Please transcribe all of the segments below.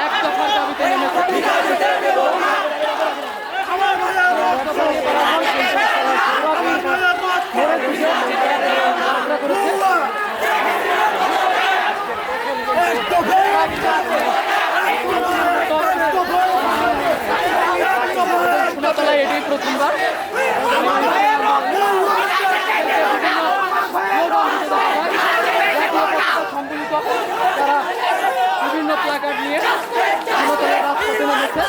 এক দফার দাবিতে নেমেছে। সোনাতলায় এটাই প্রথমবার সম্মিলিত তারা বিভিন্ন প্লাকার্ড নিয়ে সোনাতলায় রাজপথে নেমেছে।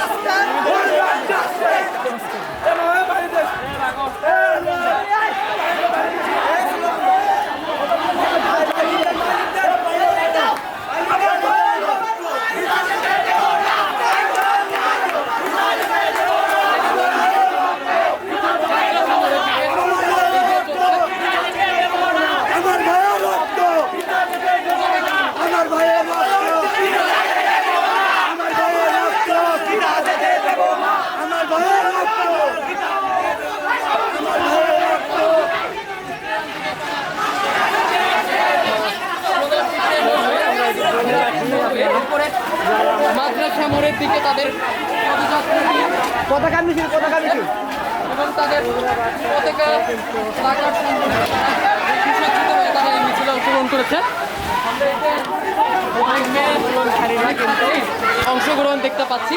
মাদ্রাসা মোড়ের দিকে তাদের পতাকা মিছিল এবং তাদের পতাকা প্লাকার্ড সুসজ্জিত হয়ে তারা এই মিছিলে অংশগ্রহণ করেছে। অংশগ্রহণ দেখতে পাচ্ছি।